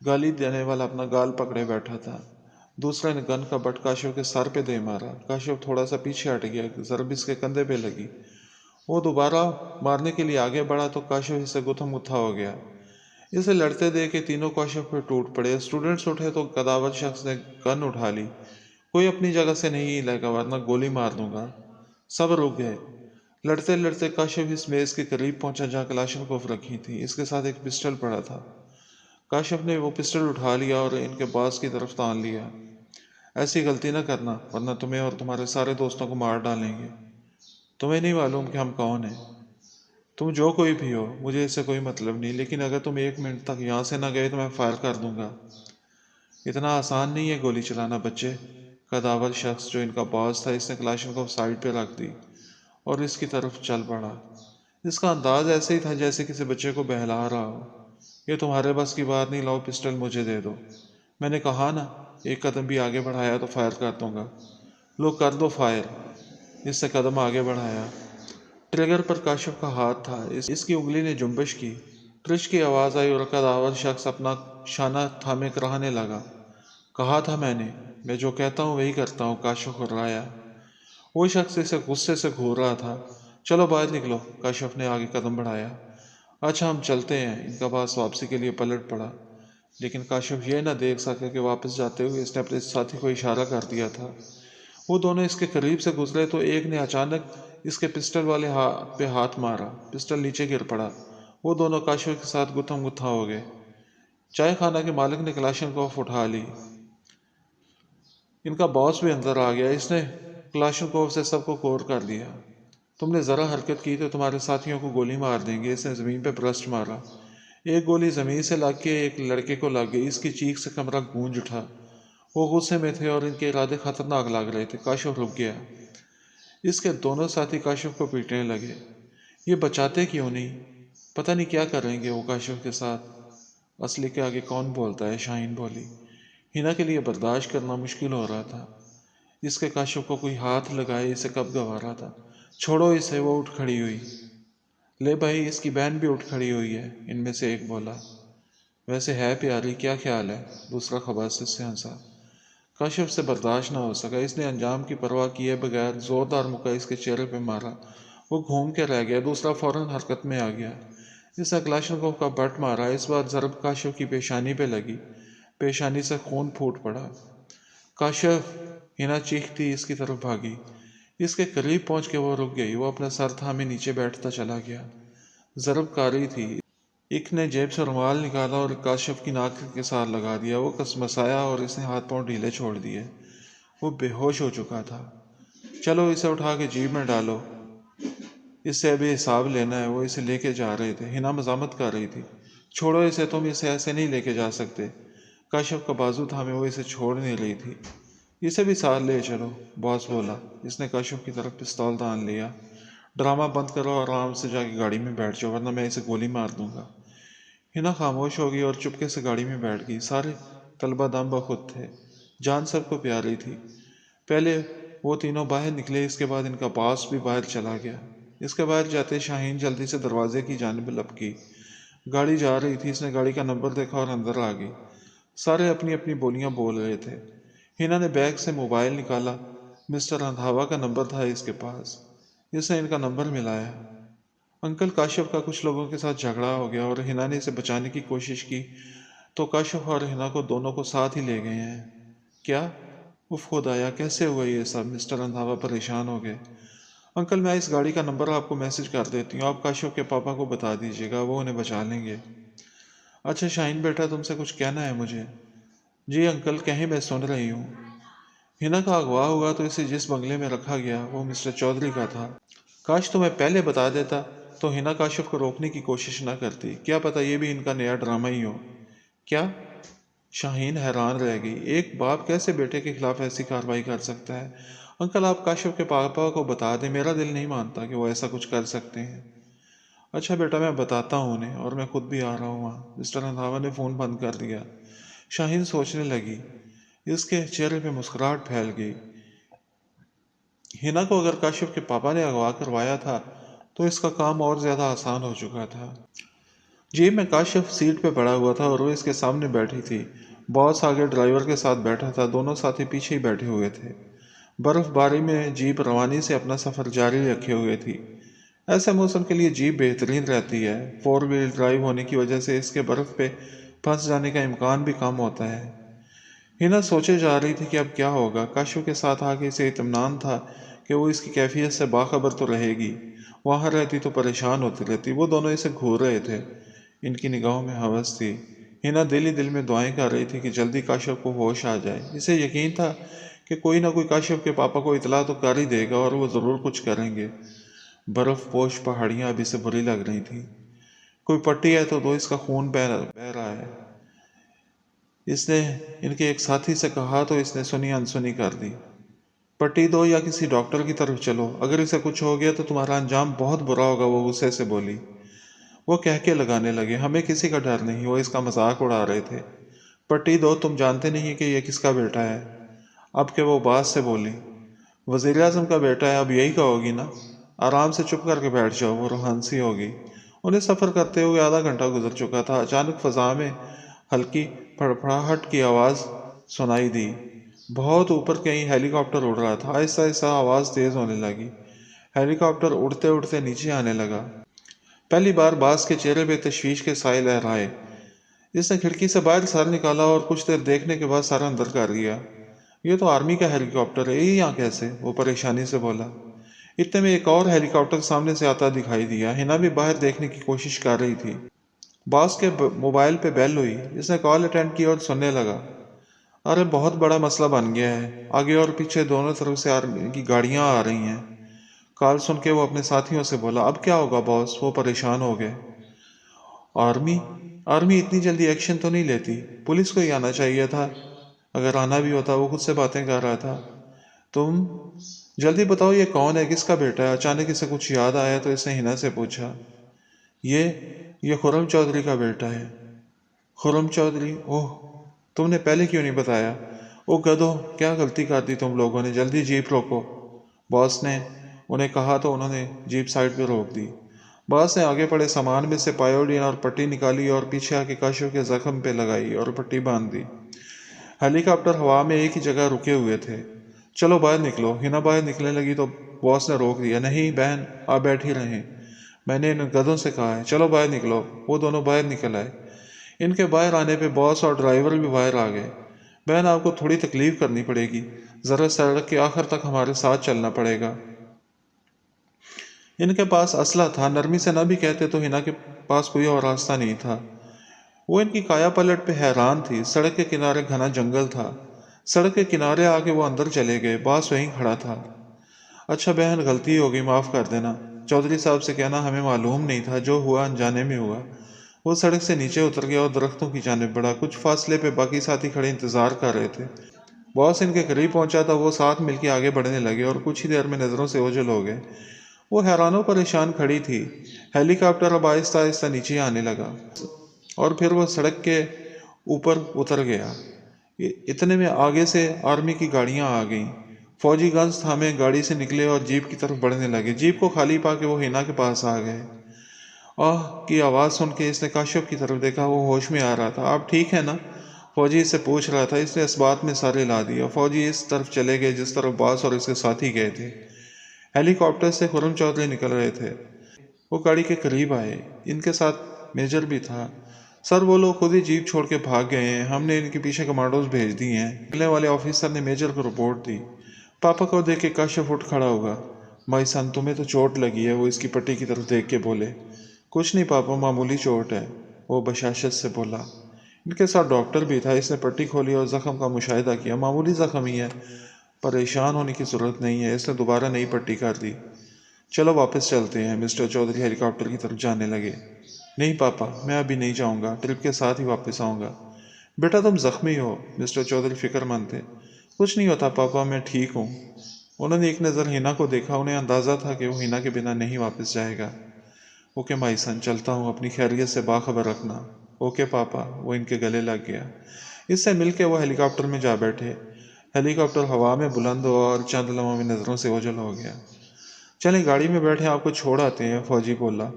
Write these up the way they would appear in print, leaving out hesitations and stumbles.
گالی دینے والا اپنا گال پکڑے بیٹھا تھا۔ دوسرے نے گن کا بٹ کاشف کے سر پہ دے مارا۔ کاشف تھوڑا سا پیچھے ہٹ گیا، ضرب اس کے کندھے پہ لگی۔ وہ دوبارہ مارنے کے لیے آگے بڑھا تو کاشف اسے گتھم گتھا ہو گیا۔ اسے لڑتے دیکھ کے تینوں کاشف پہ ٹوٹ پڑے۔ اسٹوڈنٹس اٹھے تو قداور شخص نے گن اٹھا لی۔ کوئی اپنی جگہ سے نہیں ہلے گا ورنہ گولی مار دوں گا۔ سب رک گئے۔ لڑتے لڑتے کاشف اس میز کے قریب پہنچا جہاں کلاشنکوف رکھی تھی، اس کے ساتھ ایک پسٹل پڑا تھا۔ کاشف نے وہ پسٹل اٹھا لیا اور ان کے باز کی طرف تان لیا۔ ایسی غلطی نہ کرنا ورنہ تمہیں اور تمہارے سارے دوستوں کو مار ڈالیں گے۔ تمہیں نہیں معلوم کہ ہم کون ہیں؟ تم جو کوئی بھی ہو، مجھے اس سے کوئی مطلب نہیں، لیکن اگر تم 1 منٹ تک یہاں سے نہ گئے تو میں فائر کر دوں گا۔ اتنا آسان نہیں ہے گولی چلانا بچے۔ قداور شخص جو ان کا باس تھا، اس نے کلاشنکوف سائڈ پہ رکھ دی اور اس کی طرف چل پڑا۔ اس کا انداز ایسے ہی تھا جیسے کسی بچے کو بہلا رہا ہو۔ یہ تمہارے بس کی بات نہیں، لاؤ پسٹل مجھے دے دو۔ میں نے کہا نا، ایک قدم بھی آگے بڑھایا تو فائر کر دوں گا۔ لو کر دو فائر۔ اس نے قدم آگے بڑھایا۔ ٹریگر پر کاشف کا ہاتھ تھا، اس کی انگلی نے جنبش کی۔ ٹرش کی آواز آئی اور قداور شخص اپنا شانہ تھامے کرانے لگا۔ کہا تھا میں جو کہتا ہوں وہی کرتا ہوں، کاشف ہرایا۔ وہ شخص اسے غصے سے گھور رہا تھا۔ چلو باہر نکلو، کاشف نے آگے قدم بڑھایا۔ اچھا ہم چلتے ہیں۔ ان کا باس واپسی کے لیے پلٹ پڑا، لیکن کاشف یہ نہ دیکھ سکا کہ واپس جاتے ہوئے اس نے اپنے ساتھی کو اشارہ کر دیا تھا۔ وہ دونوں اس کے قریب سے گزرے تو ایک نے اچانک اس کے پسٹل والے پہ ہاتھ مارا۔ پسٹل نیچے گر پڑا۔ وہ دونوں کاشف کے ساتھ گتھم گتھا ہو گئے۔ چائے خانہ کے مالک نے کلاشنکوف اٹھا لی۔ ان کا باس بھی اندر آ گیا۔ اس نے کلاشنکوف سے سب کو کور کر دیا۔ تم نے ذرا حرکت کی تو تمہارے ساتھیوں کو گولی مار دیں گے۔ اس نے زمین پہ برسٹ مارا۔ ایک گولی زمین سے لگ کے ایک لڑکے کو لگ گئی۔ اس کی چیخ سے کمرہ گونج اٹھا۔ وہ غصے میں تھے اور ان کے ارادے خطرناک لگ رہے تھے۔ کاشف رک گیا۔ اس کے دونوں ساتھی کاشف کو پیٹنے لگے۔ یہ بچاتے کیوں نہیں؟ پتہ نہیں کیا کریں گے وہ کاشف کے ساتھ۔ اصلی کے آگے کون بولتا ہے؟ شاہین بولی۔ ہینا کے لیے برداشت کرنا مشکل ہو رہا تھا۔ اس کے کاشف کو کوئی ہاتھ لگائے اسے کب گوارا تھا۔ چھوڑو اسے، وہ اٹھ کھڑی ہوئی۔ لے بھائی، اس کی بہن بھی اٹھ کھڑی ہوئی ہے، ان میں سے ایک بولا۔ ویسے ہے پیاری، کیا خیال ہے؟ دوسرا خباثت سے ہنسا۔ کاشف سے برداشت نہ ہو سکا۔ اس نے انجام کی پرواہ کیے بغیر زوردار مکہ اس کے چہرے پہ مارا۔ وہ گھوم کے رہ گیا۔ دوسرا فوراً حرکت میں آ گیا۔ اس نے کلاشنکوف کا بٹ مارا۔ اس بار ضرب کاشف کی پیشانی پہ لگی۔ پیشانی سے خون پھوٹ پڑا۔ کاشف! ہینا چیختی اس کی طرف بھاگی۔ اس کے قریب پہنچ کے وہ رک گئی۔ وہ اپنا سر تھامے نیچے بیٹھتا چلا گیا۔ ضرب کاری تھی۔ ایک نے جیب سے رومال نکالا اور کاشف کی ناک کے ساتھ لگا دیا۔ وہ کسمسایا اور اس نے ہاتھ پاؤں ڈھیلے چھوڑ دیے۔ وہ بے ہوش ہو چکا تھا۔ چلو اسے اٹھا کے جیب میں ڈالو، اس سے ابھی حساب لینا ہے۔ وہ اسے لے کے جا رہے تھے۔ ہینا مزاحمت کر رہی تھی۔ چھوڑو اسے، تم اسے ایسے نہیں لے کے جا سکتے۔ کاشف کا بازو تھامے وہ اسے چھوڑ نہیں رہی تھی۔ اسے بھی ساتھ لے چلو، باس بولا۔ اس نے کاشف کی طرف پستول تان لیا۔ ڈرامہ بند کرو اور آرام سے جا کے گاڑی میں بیٹھ جاؤ ورنہ میں اسے گولی مار دوں گا۔ ہینا خاموش ہو گئی اور چپکے سے گاڑی میں بیٹھ گئی۔ سارے طلبہ دم بخود تھے۔ جان سب کو پیاری تھی۔ پہلے وہ تینوں باہر نکلے، اس کے بعد ان کا باس بھی باہر چلا گیا۔ اس کے باہر جاتے شاہین جلدی سے دروازے کی جانب لپکی۔ گاڑی جا رہی تھی۔ اس نے گاڑی کا نمبر دیکھا اور اندر آ گئی۔ سارے اپنی اپنی بولیاں بول رہے تھے۔ ہینا نے بیگ سے موبائل نکالا۔ مسٹر رندھاوا کا نمبر تھا اس کے پاس۔ اس نے ان کا نمبر ملایا۔ انکل کاشف کا کچھ لوگوں کے ساتھ جھگڑا ہو گیا اور ہینا نے اسے بچانے کی کوشش کی تو کاشف اور ہینا کو دونوں کو ساتھ ہی لے گئے ہیں۔ کیا؟ اف خدایا، کیسے ہوا یہ سب؟ مسٹر رندھاوا پریشان ہو گئے۔ انکل میں اس گاڑی کا نمبر آپ کو میسج کر دیتی ہوں، آپ کاشف کے پاپا کو بتا دیجیے گا، وہ انہیں بچا لیں گے۔ اچھا شاہین بیٹا، تم سے کچھ کہنا ہے مجھے؟ جی انکل کہیں، میں سن رہی ہوں۔ ہینا کا اغوا ہوا تو اسے جس بنگلے میں رکھا گیا وہ مسٹر چودھری کا تھا۔ کاش تمہیں پہلے بتا دیتا تو ہینا کاشف کو روکنے کی کوشش نہ کرتی۔ کیا پتہ یہ بھی ان کا نیا ڈرامہ ہی ہو۔ کیا؟ شاہین حیران رہ گئی۔ ایک باپ کیسے بیٹے کے خلاف ایسی کارروائی کر سکتا ہے؟ انکل آپ کاشف کے پاپا کو بتا دیں، میرا دل نہیں مانتا کہ وہ ایسا کچھ کر سکتے ہیں۔ اچھا بیٹا، میں بتاتا ہوں انہیں، اور میں خود بھی آ رہا ہوں وہاں۔ مسٹر رندھاوا نے فون بند کر دیا۔ شاہین سوچنے لگی۔ اس کے چہرے پہ مسکراہٹ پھیل گئی۔ ہینا کو اگر کاشف کے پاپا نے اغوا کروایا تھا تو اس کا کام اور زیادہ آسان ہو چکا تھا۔ جیپ میں کاشف سیٹ پہ پڑا ہوا تھا اور وہ اس کے سامنے بیٹھی تھی۔ باس آگے ڈرائیور کے ساتھ بیٹھا تھا، دونوں ساتھی پیچھے ہی بیٹھے ہوئے تھے۔ برف باری میں جیپ روانی سے اپنا سفر جاری رکھے ہوئے تھی۔ ایسے موسم کے لیے جیپ بہترین رہتی ہے، 4 وہیل ڈرائیو ہونے کی وجہ سے اس کے برف پہ پھنس جانے کا امکان بھی کم ہوتا ہے۔ ہنا سوچے جا رہی تھی کہ اب کیا ہوگا۔ کاشف کے ساتھ آگے اسے اطمینان تھا کہ وہ اس کی کیفیت سے باخبر تو رہے گی، وہاں رہتی تو پریشان ہوتی رہتی۔ وہ دونوں اسے گھور رہے تھے، ان کی نگاہوں میں ہوس تھی۔ ہنا دل ہی دل میں دعائیں کر رہی تھی کہ جلدی کاشف کو ہوش آ جائے۔ اسے یقین تھا کہ کوئی نہ کوئی کاشف کے پاپا کو اطلاع تو کر ہی دے گا اور وہ ضرور کچھ کریں گے۔ برف پوش پہاڑیاں ابھی سے بری لگ رہی تھیں۔ کوئی پٹی ہے تو دو، اس کا خون بہہ رہا ہے، اس نے ان کے ایک ساتھی سے کہا تو اس نے سنی انسنی کر دی۔ پٹی دو یا کسی ڈاکٹر کی طرف چلو، اگر اسے کچھ ہو گیا تو تمہارا انجام بہت برا ہوگا، وہ غصے سے بولی۔ وہ کہہ کے لگانے لگے، ہمیں کسی کا ڈر نہیں، وہ اس کا مذاق اڑا رہے تھے۔ پٹی دو، تم جانتے نہیں کہ یہ کس کا بیٹا ہے؟ اب کہ وہ باز سے بولی، وزیر اعظم کا بیٹا ہے، اب یہی کہو گی نا؟ آرام سے چپ کر کے بیٹھ جاؤ، وہ ہنسی ہوگی۔ انہیں سفر کرتے ہوئے آدھا گھنٹہ گزر چکا تھا۔ اچانک فضا میں ہلکی پھڑپھڑاہٹ کی آواز سنائی دی۔ بہت اوپر کہیں ہیلی کاپٹر اڑ رہا تھا۔ آہستہ آہستہ آواز تیز ہونے لگی، ہیلی کاپٹر اڑتے اڑتے نیچے آنے لگا۔ پہلی بار باز کے چہرے پہ تشویش کے سائے لہرائے۔ اس نے کھڑکی سے باہر سر نکالا اور کچھ دیر دیکھنے کے بعد سر اندر کر لیا۔ یہ تو آرمی کا ہیلی کاپٹر ہے، یہ یہاں کیسے؟ وہ پریشانی سے بولا۔ اتنے میں ایک اور ہیلی کاپٹر سامنے سے آتا دکھائی دیا۔ ہنا بھی باہر دیکھنے کی کوشش کر رہی تھی۔ باس کے موبائل پہ بیل ہوئی، اس نے کال اٹینڈ کی اور سننے لگا۔ ارے بہت بڑا مسئلہ بن گیا ہے، آگے اور پیچھے دونوں طرف سے آرمی کی گاڑیاں آ رہی ہیں۔ کال سن کے وہ اپنے ساتھیوں سے بولا، اب کیا ہوگا باس؟ وہ پریشان ہو گئے۔ آرمی اتنی جلدی ایکشن تو نہیں لیتی، پولیس کو ہی آنا چاہیے تھا، اگر آنا بھی ہوتا۔ وہ خود سے باتیں کر رہا تھا۔ تم جلدی بتاؤ یہ کون ہے، کس کا بیٹا ہے؟ اچانک اسے کچھ یاد آیا تو اس نے ہنا سے پوچھا، یہ خرم چودھری کا بیٹا ہے۔ خرم چودھری؟ اوہ، تم نے پہلے کیوں نہیں بتایا؟ او گدھو، کیا غلطی کر دی تم لوگوں نے، جلدی جیپ روکو۔ باس نے انہیں کہا تو انہوں نے جیپ سائڈ پہ روک دی۔ باس نے آگے پڑے سامان میں سے پائیوڈین اور پٹی نکالی اور پیچھے آ کے کاشف کے زخم پہ لگائی اور پٹی باندھ دی۔ ہیلی کاپٹر ہوا میں ایک ہی جگہ رکے ہوئے تھے۔ چلو باہر نکلو۔ ہنا باہر نکلنے لگی تو باس نے روک دیا، نہیں بہن، آپ بیٹھ ہی رہیں، میں نے ان گدھوں سے کہا ہے، چلو باہر نکلو۔ وہ دونوں باہر نکل آئے۔ ان کے باہر آنے پہ باس اور ڈرائیور بھی باہر آ گئے۔ بہن، آپ کو تھوڑی تکلیف کرنی پڑے گی، ذرا سڑک کے آخر تک ہمارے ساتھ چلنا پڑے گا۔ ان کے پاس اسلحہ تھا، نرمی سے نہ بھی کہتے تو ہنا کے پاس کوئی اور راستہ نہیں تھا۔ وہ ان کی کایا پلٹ پہ حیران تھی۔ سڑک کے کنارے گھنا جنگل تھا۔ سڑک کے کنارے آ کے وہ اندر چلے گئے۔ باس وہیں کھڑا تھا۔ اچھا بہن، غلطی ہو گئی، معاف کر دینا، چودھری صاحب سے کہنا ہمیں معلوم نہیں تھا، جو ہوا انجانے میں ہوا۔ وہ سڑک سے نیچے اتر گیا اور درختوں کی جانب بڑھا۔ کچھ فاصلے پہ باقی ساتھی کھڑے انتظار کر رہے تھے۔ باس ان کے قریب پہنچا تھا، وہ ساتھ مل کے آگے بڑھنے لگے اور کچھ ہی دیر میں نظروں سے اوجھل ہو گئے۔ وہ حیران و پریشان کھڑی تھی۔ ہیلی کاپٹر اب آہستہ آہستہ نیچے آنے لگا اور پھر وہ سڑک کے اوپر اتر گیا۔ اتنے میں آگے سے آرمی کی گاڑیاں آ گئیں۔ فوجی گنز تھامے گاڑی سے نکلے اور جیپ کی طرف بڑھنے لگے۔ جیپ کو خالی پا کے وہ ہنا کے پاس آ گئے۔ آہ کی آواز سن کے اس نے کاشف کی طرف دیکھا، وہ ہوش میں آ رہا تھا۔ آپ ٹھیک ہے نا؟ فوجی اس سے پوچھ رہا تھا۔ اس نے اس بات میں سر ہلا دیا۔ فوجی اس طرف چلے گئے جس طرف باس اور اس کے ساتھی گئے تھے۔ ہیلی کاپٹر سے خرم چودھری نکل رہے تھے۔ وہ گاڑی کے قریب آئے۔ ان کے ساتھ میجر بھی تھا۔ سر، وہ لوگ خود ہی جیپ چھوڑ کے بھاگ گئے ہیں، ہم نے ان کے پیچھے کمانڈوز بھیج دی ہیں، نکلنے والے آفیسر نے میجر کو رپورٹ دی۔ پاپا کو دیکھ کے کاشف اٹھ کھڑا ہوگا۔ مائی سن، تمہیں تو چوٹ لگی ہے، وہ اس کی پٹی کی طرف دیکھ کے بولے۔ کچھ نہیں پاپا، معمولی چوٹ ہے، وہ بشاشت سے بولا۔ ان کے ساتھ ڈاکٹر بھی تھا۔ اس نے پٹی کھولی اور زخم کا مشاہدہ کیا۔ معمولی زخم ہی ہے، پریشان ہونے کی ضرورت نہیں ہے۔ اس نے دوبارہ نئی پٹی کر دی۔ چلو واپس چلتے ہیں، مسٹر چودھری ہیلی کاپٹر کی طرف جانے لگے۔ نہیں پاپا، میں ابھی نہیں جاؤں گا، ٹرپ کے ساتھ ہی واپس آؤں گا۔ بیٹا تم زخمی ہو، مسٹر چودھری فکر مند تھے۔ کچھ نہیں ہوتا پاپا، میں ٹھیک ہوں۔ انہوں نے ایک نظر ہنا کو دیکھا۔ انہیں اندازہ تھا کہ وہ ہنا کے بنا نہیں واپس جائے گا۔ اوکے مائی سن، چلتا ہوں، اپنی خیریت سے باخبر رکھنا۔ اوکے پاپا، وہ ان کے گلے لگ گیا۔ اس سے مل کے وہ ہیلی کاپٹر میں جا بیٹھے۔ ہیلی کاپٹر ہوا میں بلند ہوا اور چند لمحوں میں نظروں سے اوجھل ہو گیا۔ چلیں گاڑی میں بیٹھے، آپ کو چھوڑ آتے ہیں، فوجی بولا۔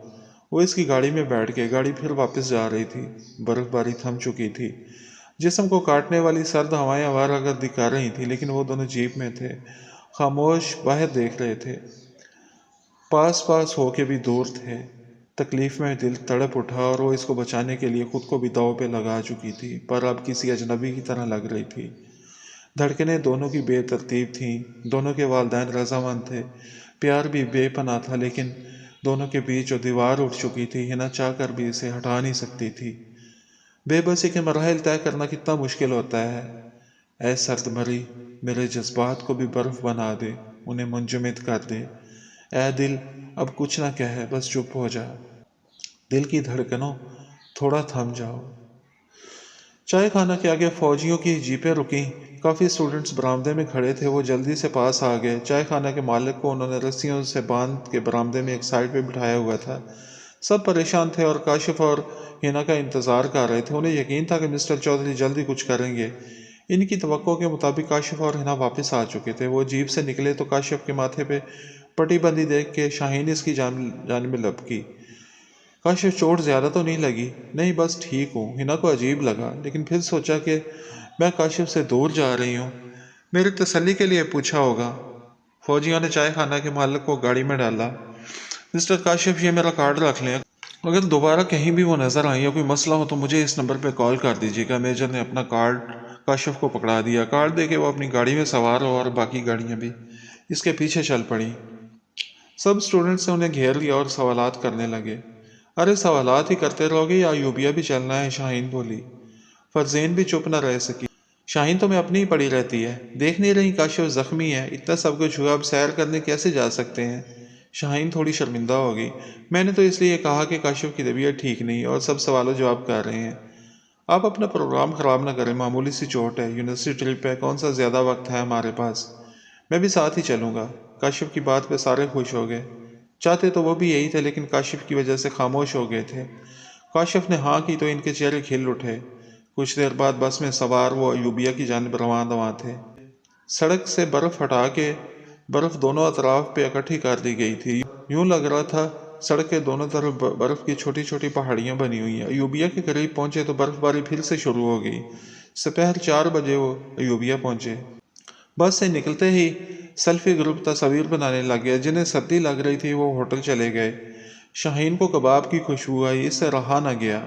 وہ اس کی گاڑی میں بیٹھ گئے۔ گاڑی پھر واپس جا رہی تھی، برف باری تھم چکی تھی، جسم کو کاٹنے والی سرد ہوائیں آوارہ گردی کر رہی تھیں، لیکن وہ دونوں جیپ میں تھے، خاموش باہر دیکھ رہے تھے، پاس پاس ہو کے بھی دور تھے۔ تکلیف میں دل تڑپ اٹھا اور وہ اس کو بچانے کے لیے خود کو بھی داؤ پہ لگا چکی تھی، پر اب کسی اجنبی کی طرح لگ رہی تھی۔ دھڑکنیں دونوں کی بے ترتیب تھیں، دونوں کے والدین رضامند تھے، پیار بھی بے پناہ تھا، لیکن دونوں کے بیچ جو دیوار اٹھ چکی تھی، ہنا چاہ کر بھی اسے ہٹا نہیں سکتی تھی۔ بے بسی کے مراحل طے کرنا کتنا مشکل ہوتا ہے۔ اے سرد بھری، میرے جذبات کو بھی برف بنا دے، انہیں منجمد کر دے۔ اے دل، اب کچھ نہ کہہ، بس چپ ہو جا۔ دل کی دھڑکنوں، تھوڑا تھم جاؤ۔ چائے خانہ کے آگے فوجیوں کی جیپیں رکیں، کافی اسٹوڈنٹس برآمدے میں کھڑے تھے، وہ جلدی سے پاس آ گئے۔ چائے خانہ کے مالک کو انہوں نے رسیوں سے باندھ کے برآمدے میں ایک سائڈ پہ بٹھایا ہوا تھا۔ سب پریشان تھے اور کاشف اور ہنا کا انتظار کر رہے تھے۔ انہیں یقین تھا کہ مسٹر چودھری جلدی کچھ کریں گے۔ ان کی توقع کے مطابق کاشف اور ہنا واپس آ چکے تھے۔ وہ جیپ سے نکلے تو کاشف کے ماتھے پہ پٹی بندی دیکھ کے شاہین اس کی جانب لپکی۔ کاشف، چوٹ زیادہ تو نہیں لگی؟ نہیں، بس ٹھیک ہوں۔ ہنا کو عجیب لگا، لیکن پھر سوچا کہ میں کاشف سے دور جا رہی ہوں، میری تسلی کے لیے پوچھا ہوگا۔ فوجیوں نے چائے خانہ کے مالک کو گاڑی میں ڈالا۔ مسٹر کاشف، یہ میرا کارڈ رکھ لیں، اگر دوبارہ کہیں بھی وہ نظر آئی یا کوئی مسئلہ ہو تو مجھے اس نمبر پہ کال کر دیجیے گا۔ میجر نے اپنا کارڈ کاشف کو پکڑا دیا۔ کارڈ دے کے وہ اپنی گاڑی میں سوار ہو اور باقی گاڑیاں بھی اس کے پیچھے چل پڑیں۔ سب اسٹوڈنٹس نے انہیں گھیر لیا اور سوالات کرنے لگے۔ ارے سوالات ہی کرتے رہو گے یا ایوبیا بھی چلنا ہے؟ شاہین بولی۔ فرزین بھی چپ نہ رہ سکی۔ شاہین تمہیں اپنی ہی پڑی رہتی ہے، دیکھ نہیں رہی کاشف زخمی ہے، اتنا سب کچھ ہوا، اب سیر کرنے کیسے جا سکتے ہیں؟ شاہین تھوڑی شرمندہ ہو گئی۔ میں نے تو اس لیے کہا کہ کاشف کی طبیعت ٹھیک نہیں اور سب سوال و جواب کر رہے ہیں۔ آپ اپنا پروگرام خراب نہ کریں، معمولی سی چوٹ ہے، یونیورسٹی ٹرپ ہے، کون سا زیادہ وقت ہے ہمارے پاس؟ میں بھی ساتھ ہی چلوں گا۔ کاشف کی بات پہ سارے خوش ہو گئے۔ چاہتے تو وہ بھی یہی تھے، لیکن کاشف کی وجہ سے خاموش ہو گئے تھے۔ کاشف نے ہاں کی تو ان کے چہرے کھل اٹھے۔ کچھ دیر بعد بس میں سوار وہ ایوبیا کی جانب رواں تھے۔ سڑک سے برف ہٹا کے برف دونوں اطراف پہ اکٹھی کر دی گئی تھی، یوں لگ رہا تھا سڑک کے دونوں طرف برف کی چھوٹی چھوٹی پہاڑیاں بنی ہوئی ہیں۔ ایوبیا کے قریب پہنچے تو برف باری پھر سے شروع ہو گئی۔ سپہر 4 بجے وہ ایوبیا پہنچے۔ بس سے نکلتے ہی سیلفی گروپ تصاویر بنانے لگ گیا۔ جنہیں سردی لگ رہی تھی وہ ہوٹل چلے گئے۔ شاہین کو کباب کی خوشبو آئی، اس سے رہا نہ گیا۔